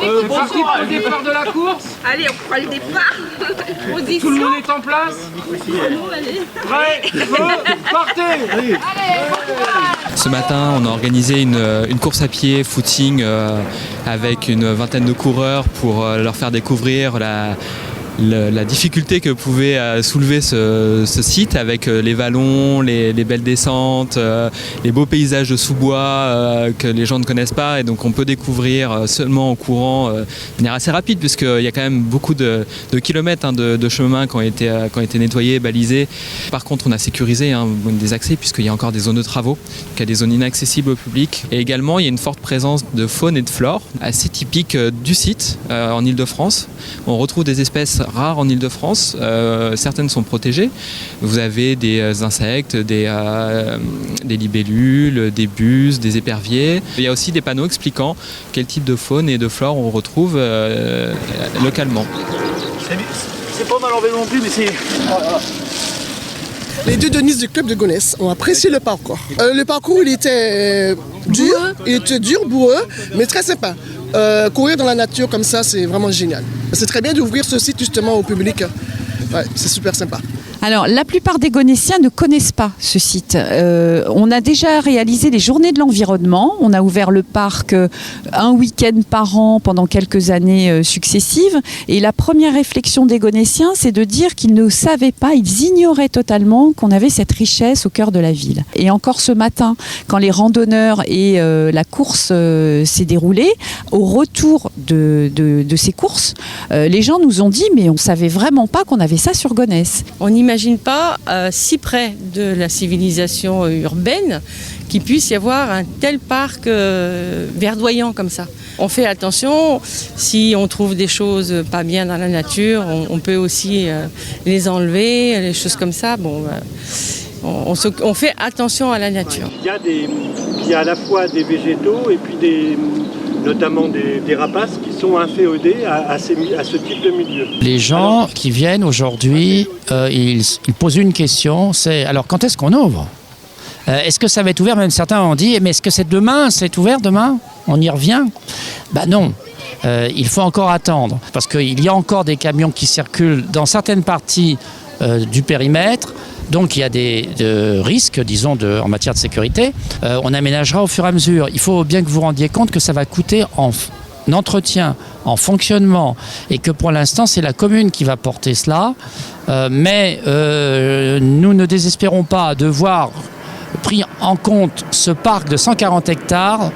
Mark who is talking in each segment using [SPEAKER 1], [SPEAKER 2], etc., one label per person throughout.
[SPEAKER 1] C'est parti pour le départ de la course.
[SPEAKER 2] Allez, on prend le départ. Position.
[SPEAKER 1] Tout le monde est en place. Prêt, feu, partez. Allez.
[SPEAKER 3] Ce matin, on a organisé une course à pied, footing, avec une vingtaine de coureurs pour leur faire découvrir la difficulté que pouvait soulever ce site avec les vallons, les belles descentes, les beaux paysages de sous-bois que les gens ne connaissent pas, et donc on peut découvrir seulement en courant de manière assez rapide, puisqu'il y a quand même beaucoup de kilomètres de chemins qui ont été nettoyés, balisés. Par contre, on a sécurisé des accès, puisqu'il y a encore des zones de travaux, donc il y a des zones inaccessibles au public, et également il y a une forte présence de faune et de flore assez typique du site en Ile-de-France. On retrouve des espèces rares en Ile-de-France, certaines sont protégées. Vous avez des insectes, des libellules, des buses, des éperviers. Il y a aussi des panneaux expliquant quel type de faune et de flore on retrouve localement.
[SPEAKER 4] C'est pas mal enlevé non plus, mais c'est...
[SPEAKER 5] Les deux Denises du club de Gonesse ont apprécié le parcours. Le parcours, il était dur, boueux, mais très sympa. Courir dans la nature comme ça, c'est vraiment génial. C'est très bien d'ouvrir ce site justement au public. Ouais, c'est super sympa.
[SPEAKER 6] Alors, la plupart des Gonéciens ne connaissent pas ce site. On a déjà réalisé les journées de l'environnement. On a ouvert le parc un week-end par an pendant quelques années successives. Et la première réflexion des Gonéciens, c'est de dire qu'ils ne savaient pas, ils ignoraient totalement qu'on avait cette richesse au cœur de la ville. Et encore ce matin, quand les randonneurs et la course s'est déroulée, au retour de ces courses, les gens nous ont dit « mais on ne savait vraiment pas qu'on avait ça sur Gonesse ».
[SPEAKER 7] On n'imagine pas si près de la civilisation urbaine qu'il puisse y avoir un tel parc verdoyant comme ça. On fait attention, si on trouve des choses pas bien dans la nature, on peut aussi les enlever, les choses comme ça. Bon, on fait attention à la nature.
[SPEAKER 4] Il y a à la fois des végétaux et puis notamment des rapaces qui sont inféodés à ce type de milieu.
[SPEAKER 8] Les gens qui viennent aujourd'hui, ils posent une question, c'est alors quand est-ce qu'on ouvre ? Est-ce que ça va être ouvert ? Même certains ont dit, mais est-ce que c'est demain ? C'est ouvert demain ? On y revient ? Ben non. Il faut encore attendre, parce qu'il y a encore des camions qui circulent dans certaines parties du périmètre. Donc il y a des risques, disons, en matière de sécurité. On aménagera au fur et à mesure. Il faut bien que vous rendiez compte que ça va coûter en entretien, en fonctionnement, et que pour l'instant, c'est la commune qui va porter cela. Mais nous ne désespérons pas de voir pris en compte ce parc de 140 hectares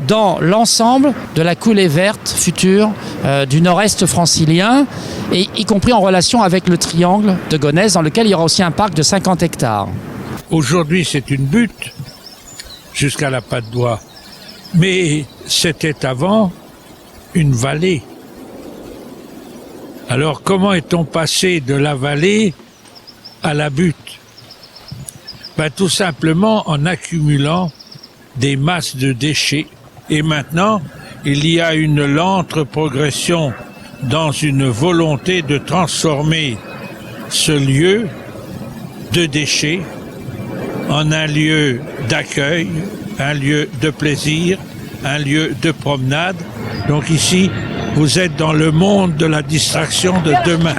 [SPEAKER 8] dans l'ensemble de la coulée verte future du nord-est francilien, et y compris en relation avec le triangle de Gonesse, dans lequel il y aura aussi un parc de 50 hectares.
[SPEAKER 9] Aujourd'hui, c'est une butte jusqu'à la Patte d'Oie, mais c'était avant une vallée. Alors comment est-on passé de la vallée à la butte ? Tout simplement en accumulant des masses de déchets. Et maintenant, il y a une lente progression dans une volonté de transformer ce lieu de déchets en un lieu d'accueil, un lieu de plaisir, un lieu de promenade. Donc ici, vous êtes dans le monde de la distraction de demain.